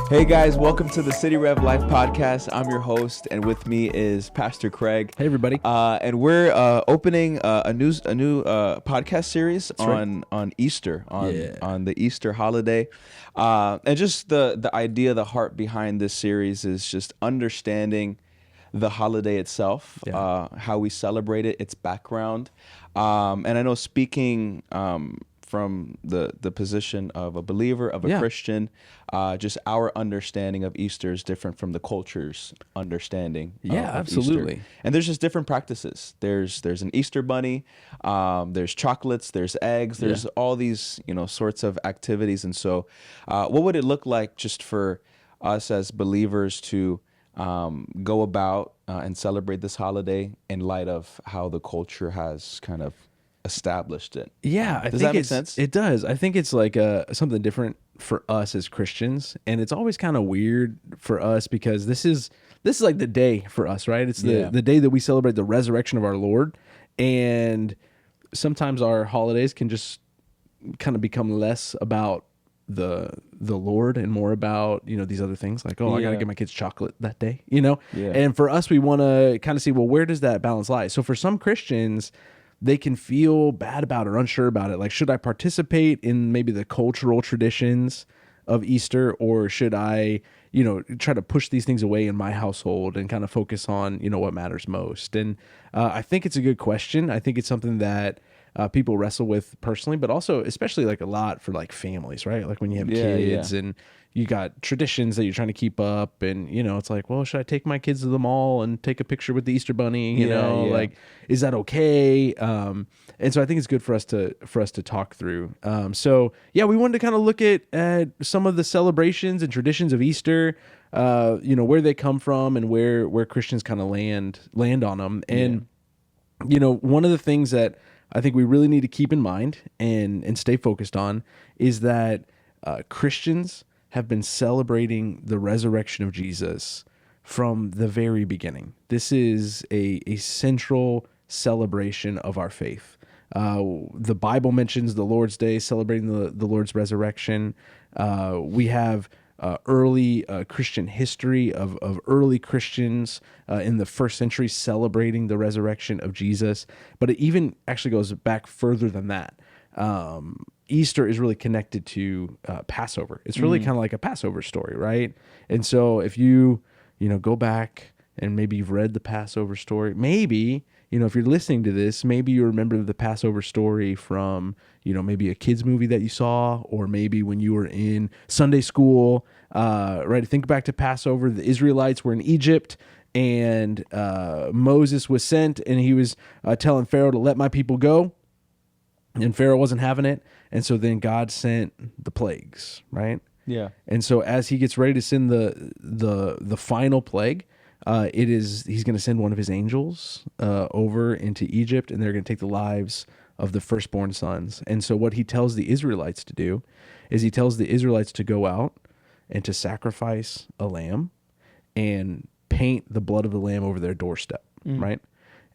Hey guys, welcome to the City Rev Life Podcast. I'm your host, and with me is Pastor Craig. Hey everybody! And we're opening a new podcast series on Easter, on the Easter holiday, and just the idea, the heart behind this series is just understanding the holiday itself, how we celebrate it, its background, and I know speaking from the position of a believer, of a Christian, just our understanding of Easter is different from the culture's understanding of absolutely. Easter. And there's just different practices. There's an Easter bunny, there's chocolates, there's eggs, there's all these sorts of activities. And so what would it look like just for us as believers to go about and celebrate this holiday in light of how the culture has kind of established it? Does that make sense? It does. I think it's like something different for us as Christians, and it's always kind of weird for us because this is like the day for us, right? It's the day that we celebrate the resurrection of our Lord, and sometimes our holidays can just kind of become less about the Lord and more about these other things like I gotta get my kids chocolate that day, and for us we want to kind of see, well, where does that balance lie? So for some Christians, they can feel bad about it or unsure about it. Like, should I participate in maybe the cultural traditions of Easter, or should I, try to push these things away in my household and kind of focus on, what matters most? And I think it's a good question. I think it's something that people wrestle with personally, but also especially like a lot for like families, right? Like when you have kids and you got traditions that you're trying to keep up, and it's like, well, should I take my kids to the mall and take a picture with the Easter bunny? Like, is that okay? And so I think it's good for us to talk through. We wanted to kind of look at some of the celebrations and traditions of Easter, where they come from and where Christians kind of land on them. And one of the things that I think we really need to keep in mind and stay focused on is that Christians have been celebrating the resurrection of Jesus from the very beginning. This is a central celebration of our faith. The Bible mentions the Lord's Day, celebrating the Lord's resurrection. We have early Christian history of early Christians in the first century celebrating the resurrection of Jesus. But it even actually goes back further than that. Easter is really connected to Passover. It's really kind of like a Passover story, right? And so if you go back and maybe you've read the Passover story, maybe if you're listening to this, maybe you remember the Passover story from, maybe a kid's movie that you saw, or maybe when you were in Sunday school, right? Think back to Passover. The Israelites were in Egypt, and Moses was sent, and he was telling Pharaoh to let my people go, and Pharaoh wasn't having it. And so then God sent the plagues, right? Yeah. And so as he gets ready to send the final plague, he's going to send one of his angels over into Egypt, and they're going to take the lives of the firstborn sons. And so what he tells the Israelites to do is he tells the Israelites to go out and to sacrifice a lamb and paint the blood of the lamb over their doorstep, right?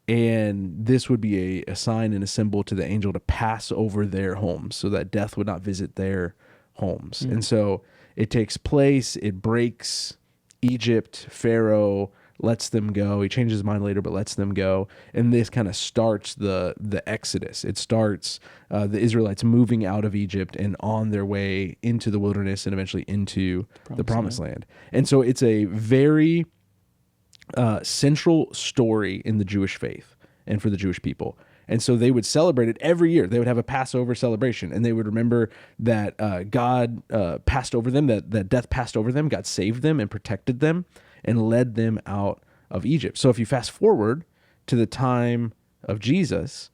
And this would be a sign and a symbol to the angel to pass over their homes so that death would not visit their homes. And so it takes place, it breaks Egypt. Pharaoh lets them go. He changes his mind later, but lets them go. And this kind of starts the Exodus. It starts the Israelites moving out of Egypt and on their way into the wilderness and eventually into the promised land. And so it's a very central story in the Jewish faith and for the Jewish people. And so they would celebrate it every year. They would have a Passover celebration, and they would remember that God passed over them, that death passed over them, God saved them and protected them and led them out of Egypt. So if you fast forward to the time of Jesus,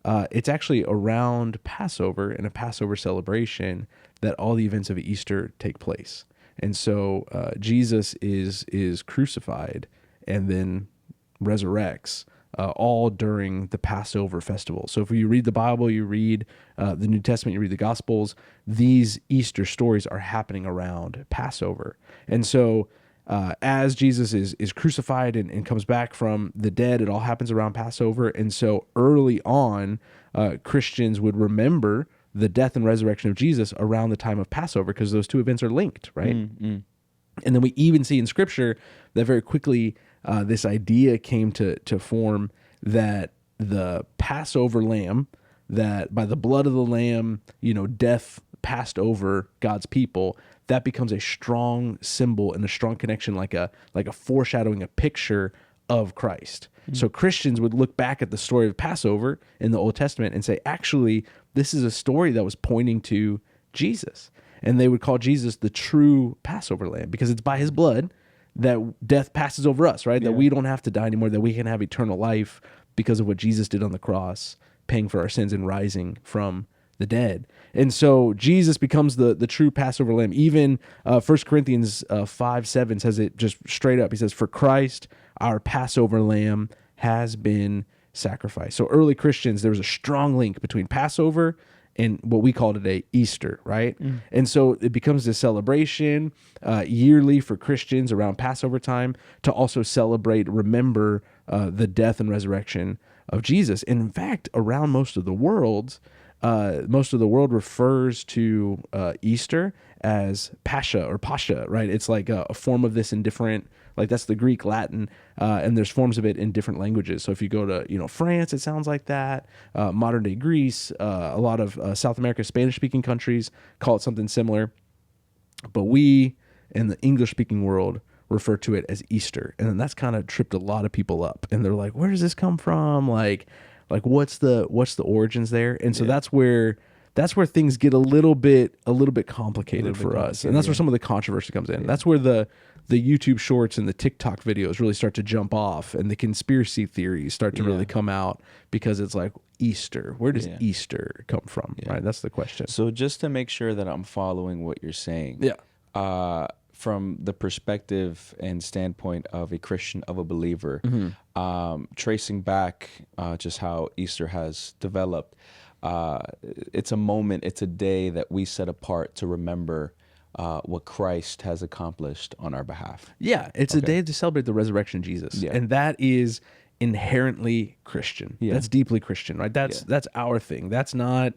it's actually around Passover and a Passover celebration that all the events of Easter take place. And so Jesus is crucified and then resurrects all during the Passover festival. So if you read the Bible, you read the New Testament, you read the Gospels, these Easter stories are happening around Passover. And so as Jesus is crucified and comes back from the dead, it all happens around Passover. And so early on, Christians would remember the death and resurrection of Jesus around the time of Passover because those two events are linked, right? And then we even see in Scripture that very quickly this idea came to form that the Passover lamb, that by the blood of the lamb, death passed over God's people, that becomes a strong symbol and a strong connection, like a foreshadowing, a picture of Christ. Mm-hmm. So Christians would look back at the story of Passover in the Old Testament and say, actually, this is a story that was pointing to Jesus. And they would call Jesus the true Passover lamb because it's by his blood that death passes over us, right? Yeah. That we don't have to die anymore, that we can have eternal life because of what Jesus did on the cross, paying for our sins and rising from the dead. And so Jesus becomes the true Passover lamb. Even 1 Corinthians 5:7 says it just straight up. He says, for Christ, our Passover lamb, has been sacrificed. So early Christians, there was a strong link between Passover and what we call today Easter, right? Mm. And so it becomes this celebration yearly for Christians around Passover time to also celebrate, remember the death and resurrection of Jesus. And in fact, around most of the world refers to Easter as Pascha or Pascha, right? It's like a form of this in different, like that's the Greek, Latin, and there's forms of it in different languages. So if you go to, France, it sounds like that. Modern day Greece, a lot of South America, Spanish-speaking countries call it something similar. But we, in the English-speaking world, refer to it as Easter. And then that's kind of tripped a lot of people up. And they're like, where does this come from? Like what's the origins there? And so that's where things get a little bit complicated for us. And that's where some of the controversy comes in. Yeah. That's where the YouTube shorts and the TikTok videos really start to jump off, and the conspiracy theories start to really come out, because it's like, Easter, where does Easter come from? Yeah. Right? That's the question. So just to make sure that I'm following what you're saying. Yeah. From the perspective and standpoint of a Christian, of a believer, tracing back just how Easter has developed, it's a moment, it's a day that we set apart to remember what Christ has accomplished on our behalf. Yeah, it's a day to celebrate the resurrection of Jesus, and that is inherently Christian. Yeah. That's deeply Christian, right? That's our thing. That's not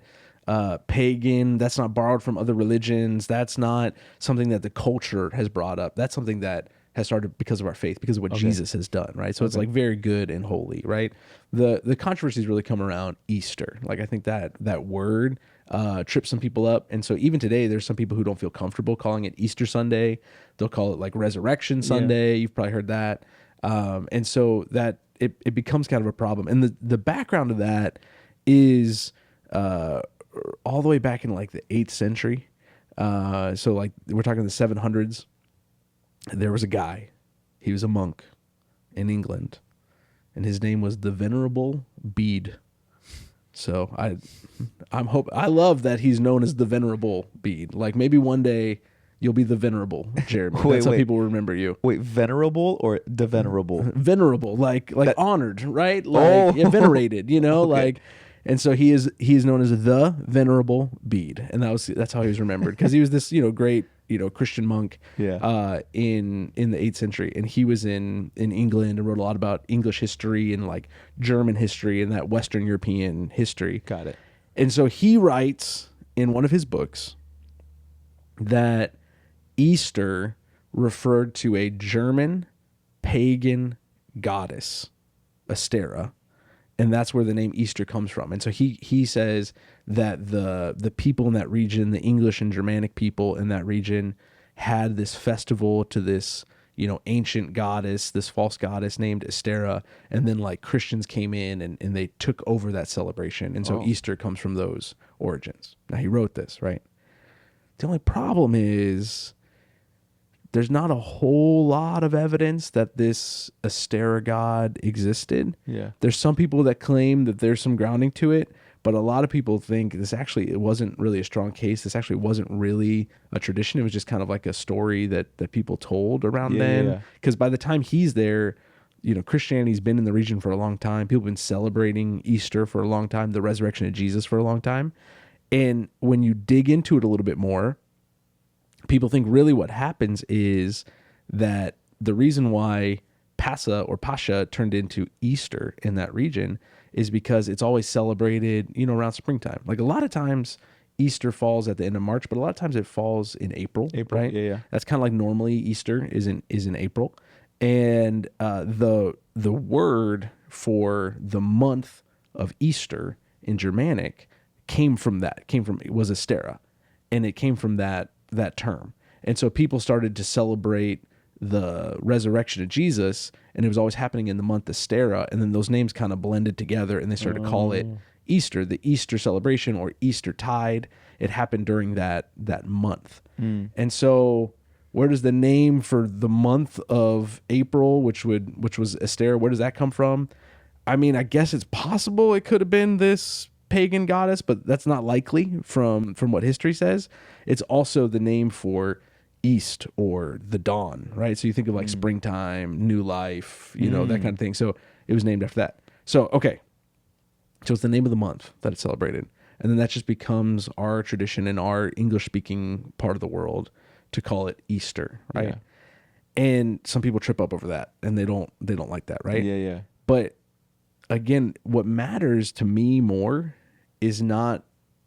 pagan. That's not borrowed from other religions. That's not something that the culture has brought up. That's something that has started because of our faith, because of what Jesus has done, right? So it's like very good and holy, right? The controversies really come around Easter. Like, I think that word trips some people up. And so even today, there's some people who don't feel comfortable calling it Easter Sunday. They'll call it like Resurrection Sunday. Yeah. You've probably heard that. And so that it becomes kind of a problem. And the background of that is all the way back in like the 8th century. So like we're talking the 700s. There was a guy. He was a monk in England, and his name was the Venerable Bede. So I love that he's known as the Venerable Bede. Like, maybe one day you'll be the Venerable Jeremy. That's how people remember you. Wait, venerable or the venerable? Venerable, like honored, right? Like venerated, like. And so he is known as the Venerable Bede, and that's how he was remembered, because he was this great Christian monk in the 8th century, and he was in England and wrote a lot about English history and like German history and that Western European history. Got it. And so he writes in one of his books that Easter referred to a German pagan goddess, Astera. And that's where the name Easter comes from. And so he says that the people in that region, the English and Germanic people in that region, had this festival to this, ancient goddess, this false goddess named Astera. And then like Christians came in and they took over that celebration. And so Easter comes from those origins. Now, he wrote this, right? The only problem is there's not a whole lot of evidence that this Astera god existed. Yeah. There's some people that claim that there's some grounding to it, but a lot of people think it wasn't really a strong case. This actually wasn't really a tradition. It was just kind of like a story that people told around then. Because by the time he's there, Christianity's been in the region for a long time. People have been celebrating Easter for a long time, the resurrection of Jesus for a long time. And when you dig into it a little bit more, people think really what happens is that the reason why Pascha turned into Easter in that region is because it's always celebrated, around springtime. Like, a lot of times Easter falls at the end of March, but a lot of times it falls in April. Right? Yeah. That's kind of like normally Easter is in April, and the word for the month of Easter in Germanic it was Astera, and it came from that term. And so people started to celebrate the resurrection of Jesus, and it was always happening in the month Astera, and then those names kind of blended together, and they started to call it Easter, the Easter celebration or Easter tide. It happened during that month. And so where does the name for the month of April, which was Astera, where does that come from? I mean, I guess it's possible it could have been this pagan goddess, but that's not likely from what history says. It's also the name for East or the dawn, right? So you think of like springtime, new life, that kind of thing. So it was named after that. So, okay. So it's the name of the month that it's celebrated. And then that just becomes our tradition in our English-speaking part of the world to call it Easter, right? Yeah. And some people trip up over that, and they don't like that, right? Yeah. But again, what matters to me more is not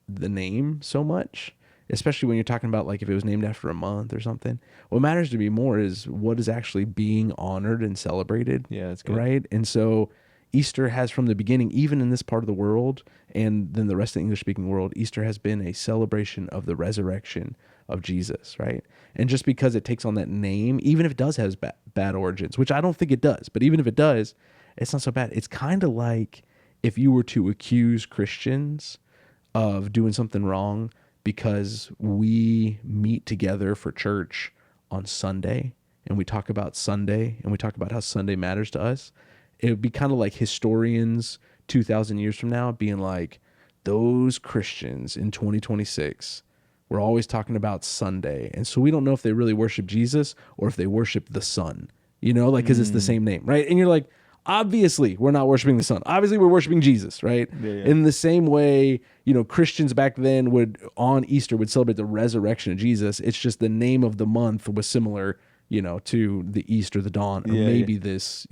the name so much, especially when you're talking about like if it was named after a month or something. What matters to me more is what is actually being honored and celebrated. Yeah, that's good. Right? And so Easter has from the beginning, even in this part of the world and then the rest of the English-speaking world, Easter has been a celebration of the resurrection of Jesus, right? And just because it takes on that name, even if it does have bad origins, which I don't think it does, but even if it does, it's not so bad. It's kind of like if you were to accuse Christians of doing something wrong because we meet together for church on Sunday and we talk about Sunday and we talk about how Sunday matters to us. It would be kind of like historians 2,000 years from now being like, those Christians in 2026 were always talking about Sunday. And so we don't know if they really worship Jesus or if they worship the sun, because it's the same name, right? And you're like, obviously we're not worshiping the sun. Obviously we're worshiping Jesus, right? Yeah. In the same way, Christians back then on Easter would celebrate the resurrection of Jesus. It's just the name of the month was similar to the East or the dawn, or maybe this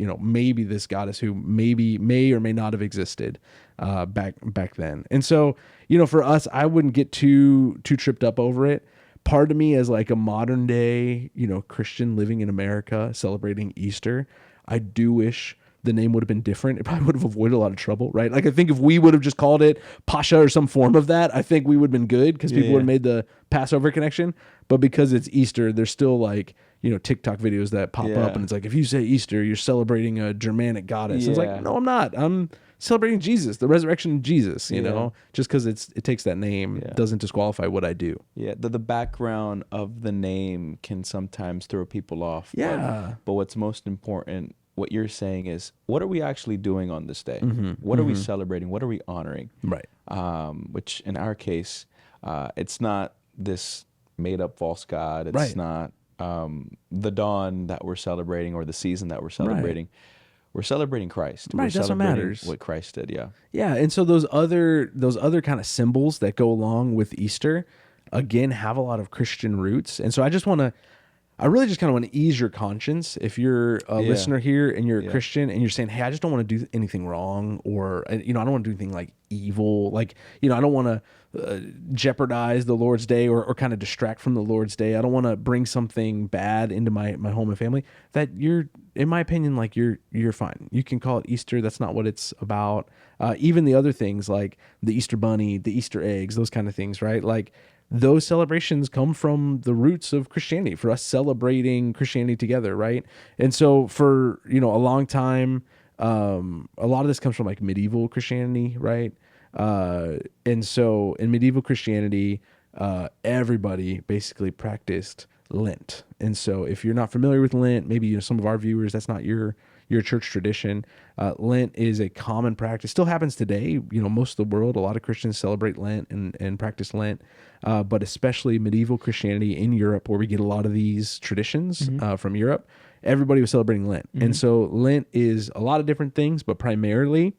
goddess who may or may not have existed back then. And so, for us, I wouldn't get too tripped up over it. Part of me as like a modern day, Christian living in America celebrating Easter, I do wish the name would have been different. It probably would have avoided a lot of trouble, right? Like I think if we would have just called it Pasha or some form of that, I think we would have been good because people would have made the Passover connection. But because it's Easter, there's still like, TikTok videos that pop up and it's like, if you say Easter, you're celebrating a Germanic goddess. Yeah. It's like, no, I'm not. I'm celebrating Jesus, the resurrection of Jesus, just because it takes that name doesn't disqualify what I do. Yeah. The background of the name can sometimes throw people off. Yeah. But what's most important, what you're saying is, what are we actually doing on this day? What are we celebrating? What are we honoring? Right. Which in our case, it's not this made up false god. It's not the dawn that we're celebrating or the season that we're celebrating. Right. We're celebrating Christ. Right, that's what matters. What Christ did, yeah. Yeah, and so those other kind of symbols that go along with Easter, again, have a lot of Christian roots. And so I really just kind of want to ease your conscience. If you're a listener here and you're a Christian and you're saying, hey, I just don't want to do anything wrong, or, I don't want to do anything like evil. Like, I don't want to jeopardize the Lord's day or kind of distract from the Lord's day. I don't want to bring something bad into my home and family. That you're, in my opinion, like you're fine. You can call it Easter. That's not what it's about. Even the other things like the Easter bunny, the Easter eggs, those kind of things, right? Like, those celebrations come from the roots of Christianity, for us celebrating Christianity together, right? And so for, a long time, a lot of this comes from like medieval Christianity, right? And so in medieval Christianity, everybody basically practiced Lent. And so if you're not familiar with Lent, maybe some of our viewers, that's not your church tradition. Lent is a common practice. Still happens today. Most of the world, a lot of Christians celebrate Lent and practice Lent. But especially medieval Christianity in Europe, where we get a lot of these traditions from Europe, everybody was celebrating Lent. And so Lent is a lot of different things, but primarily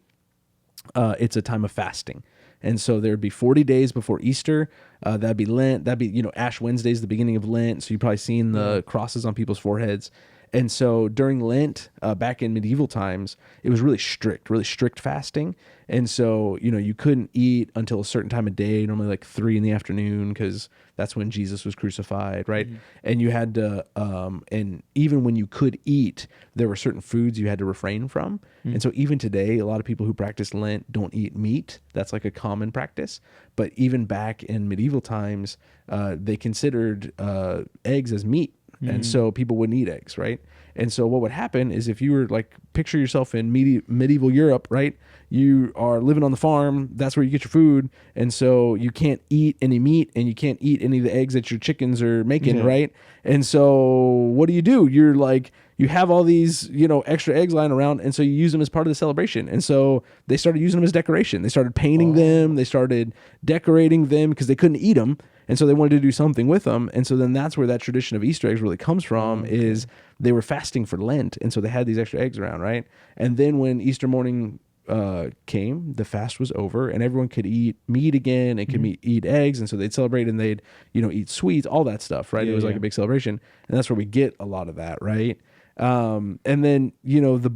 it's a time of fasting. And so there'd be 40 days before Easter. That'd be Lent. That'd be, Ash Wednesday is the beginning of Lent. So you've probably seen the crosses on people's foreheads. And so during Lent, back in medieval times, it was really strict fasting. And so, you couldn't eat until a certain time of day, normally like 3 p.m, because that's when Jesus was crucified, right? Mm-hmm. And you had to, and even when you could eat, there were certain foods you had to refrain from. Mm-hmm. And so even today, a lot of people who practice Lent don't eat meat. That's like a common practice. But even back in medieval times, they considered eggs as meat. Mm-hmm. And so people wouldn't eat eggs, right? And so what would happen is if you were like, picture yourself in medieval Europe, right? You are living on the farm. That's where you get your food. And so you can't eat any meat and you can't eat any of the eggs that your chickens are making, right? And so what do? You're like, you have all these, extra eggs lying around. And so you use them as part of the celebration. And so they started using them as decoration. They started painting them. They started decorating them because they couldn't eat them. And so they wanted to do something with them. And so then that's where that tradition of Easter eggs really comes from, is they were fasting for Lent. And so they had these extra eggs around, right? And then when Easter morning came, the fast was over and everyone could eat meat again and could eat eggs. And so they'd celebrate and they'd, eat sweets, all that stuff, right? It was like a big celebration. And that's where we get a lot of that, right? And then, the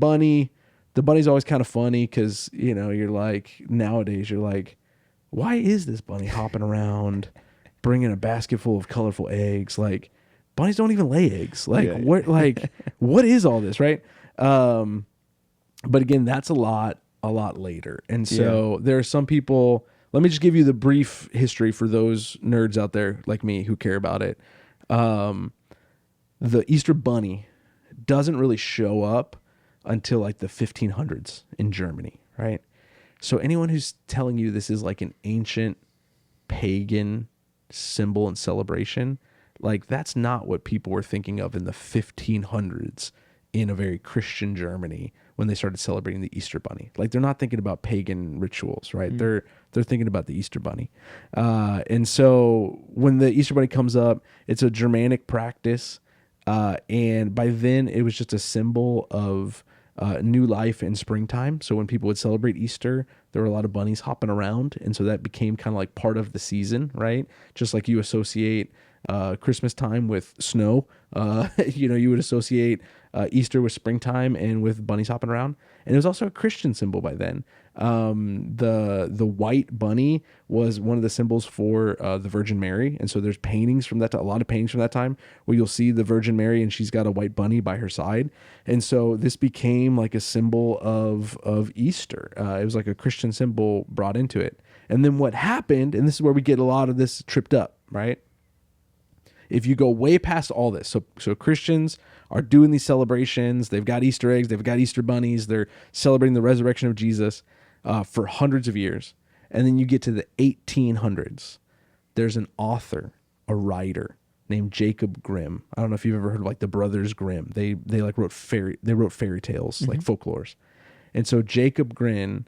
bunny's always kind of funny because, you're like, nowadays you're like, why is this bunny hopping around bringing a basket full of colorful eggs? Like, bunnies don't even lay eggs. Like, what is all this, right? But again, that's a lot later. And so there are some people, let me just give you the brief history for those nerds out there like me who care about it. The Easter bunny doesn't really show up until like the 1500s in Germany, right? So anyone who's telling you this is like an ancient pagan symbol and celebration, like that's not what people were thinking of in the 1500s in a very Christian Germany when they started celebrating the Easter bunny. Like they're not thinking about pagan rituals, right? They're thinking about the Easter bunny. And so when the Easter bunny comes up, it's a Germanic practice. And by then it was just a symbol of new life in springtime. So when people would celebrate Easter, there were a lot of bunnies hopping around. And so that became kind of like part of the season, right? Just like you associate Christmas time with snow, you would associate Easter with springtime and with bunnies hopping around. And it was also a Christian symbol by then. The white bunny was one of the symbols for the Virgin Mary. And so there's paintings from that, a lot of paintings from that time where you'll see the Virgin Mary and she's got a white bunny by her side. And so this became like a symbol of Easter. It was like a Christian symbol brought into it. And then what happened, and this is where we get a lot of this tripped up, right? If you go way past all this, so Christians are doing these celebrations, they've got Easter eggs, they've got Easter bunnies, they're celebrating the resurrection of Jesus for hundreds of years. And then you get to the 1800s. There's an author, a writer named Jacob Grimm. I don't know if you've ever heard of like the Brothers Grimm. They wrote fairy tales, like folklores. And so Jacob Grimm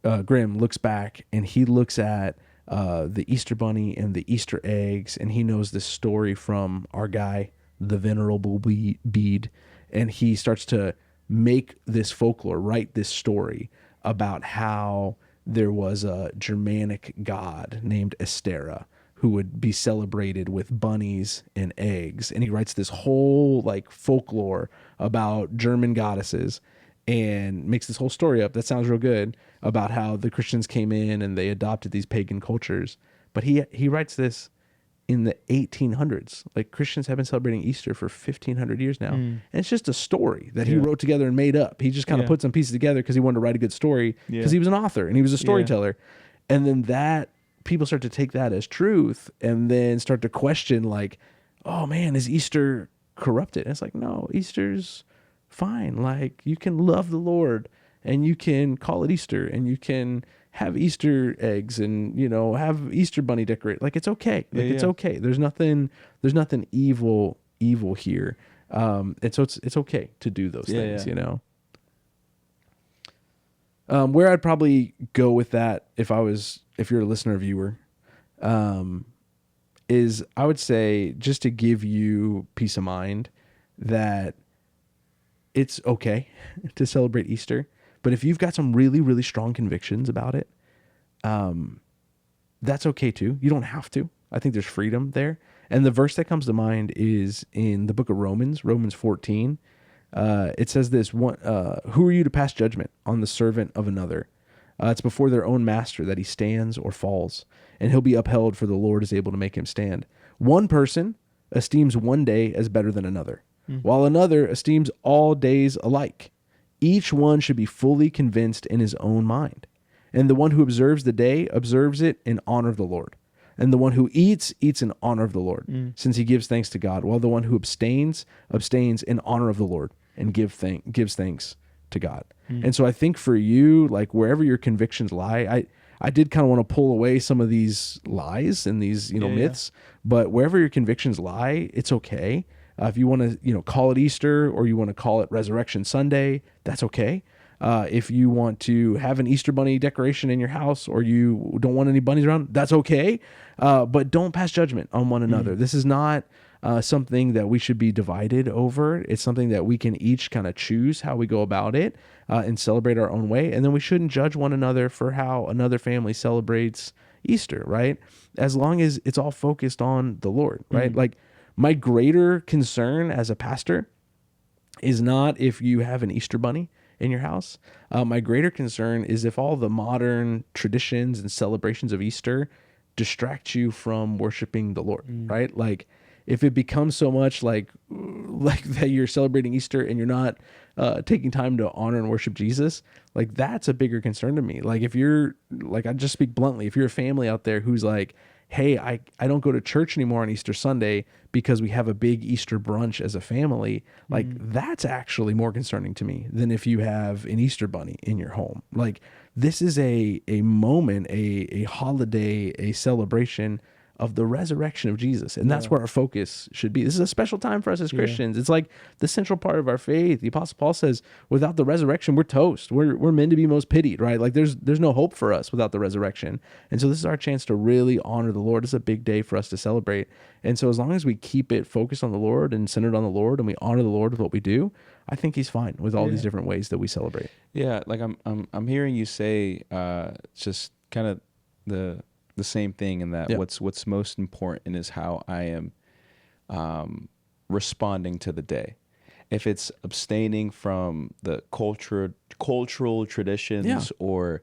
looks back and he looks at the Easter bunny and the Easter eggs, and he knows this story from our guy, the Venerable Bede, and he starts to make this folklore, write this story about how there was a Germanic god named Estera who would be celebrated with bunnies and eggs, and he writes this whole like folklore about German goddesses and makes this whole story up that sounds real good about how the Christians came in and they adopted these pagan cultures. But he writes this in the 1800s. Like Christians have been celebrating Easter for 1500 years now. And it's just a story that he wrote together and made up. He just kind of put some pieces together because he wanted to write a good story because he was an author and he was a storyteller. And then that people start to take that as truth and then start to question like, oh man, is Easter corrupted? And it's like, no, Easter's fine. Like you can love the Lord and you can call it Easter and you can have Easter eggs and, have Easter bunny decorate. Like it's okay. Like it's okay. There's nothing evil here. And so it's okay to do those things, Where I'd probably go with that if you're a listener or viewer, is I would say just to give you peace of mind that it's okay to celebrate Easter. But if you've got some really, really strong convictions about it, that's okay too. You don't have to. I think there's freedom there. And the verse that comes to mind is in the book of Romans 14. It says this one, who are you to pass judgment on the servant of another? It's before their own master that he stands or falls, and he'll be upheld, for the Lord is able to make him stand. One person esteems one day as better than another, while another esteems all days alike. Each one should be fully convinced in his own mind. And the one who observes the day observes it in honor of the Lord. And the one who eats in honor of the Lord, since he gives thanks to God, while the one who abstains in honor of the Lord and gives thanks to God. And so I think for you, like wherever your convictions lie, I did kind of want to pull away some of these lies and these myths, but wherever your convictions lie, it's okay. If you want to call it Easter, or you want to call it Resurrection Sunday, that's okay. If you want to have an Easter bunny decoration in your house, or you don't want any bunnies around, that's okay. But don't pass judgment on one another. This is not something that we should be divided over. It's something that we can each kind of choose how we go about it and celebrate our own way. And then we shouldn't judge one another for how another family celebrates Easter, right? As long as it's all focused on the Lord, right? Like, my greater concern as a pastor is not if you have an Easter bunny in your house. My greater concern is if all the modern traditions and celebrations of Easter distract you from worshiping the Lord, right? Like, if it becomes so much like that you're celebrating Easter and you're not taking time to honor and worship Jesus, like that's a bigger concern to me. Like, if you're like, I just speak bluntly, if you're a family out there who's like, hey, I don't go to church anymore on Easter Sunday because we have a big Easter brunch as a family, like that's actually more concerning to me than if you have an Easter bunny in your home. Like, this is a moment, a holiday, a celebration of the resurrection of Jesus. And that's where our focus should be. This is a special time for us as Christians. It's like the central part of our faith. The Apostle Paul says, without the resurrection, we're toast. We're meant to be most pitied, right? Like, there's no hope for us without the resurrection. And so this is our chance to really honor the Lord. It's a big day for us to celebrate. And so as long as we keep it focused on the Lord and centered on the Lord, and we honor the Lord with what we do, I think he's fine with all these different ways that we celebrate. Yeah, like I'm hearing you say just kind of the same thing, in that what's most important is how I am responding to the day. If it's abstaining from the cultural traditions or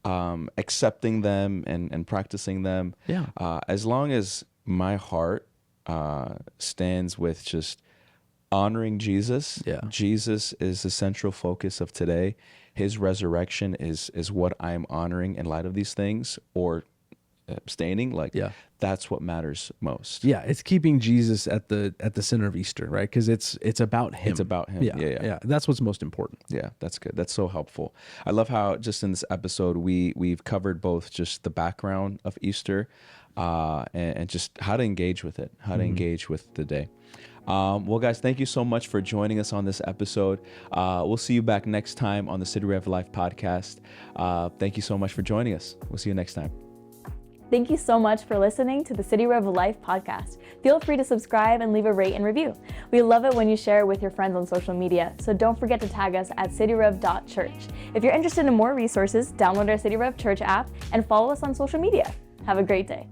accepting them and practicing them, as long as my heart stands with just honoring Jesus. Jesus is the central focus of today. His resurrection is what I'm honoring in light of these things, or abstaining, that's what matters most. It's keeping Jesus at the center of Easter, right? Because it's about him. It's about him. Yeah. That's what's most important. Yeah, that's good. That's so helpful. I love how just in this episode we've covered both just the background of Easter and just how to engage with it, how to engage with the day. Well, guys, thank you so much for joining us on this episode. We'll see you back next time on the City Rev Life Podcast. Thank you so much for joining us. We'll see you next time. Thank you so much for listening to the City Rev Life Podcast. Feel free to subscribe and leave a rate and review. We love it when you share it with your friends on social media, so don't forget to tag us at cityrev.church. If you're interested in more resources, download our City Rev Church app and follow us on social media. Have a great day.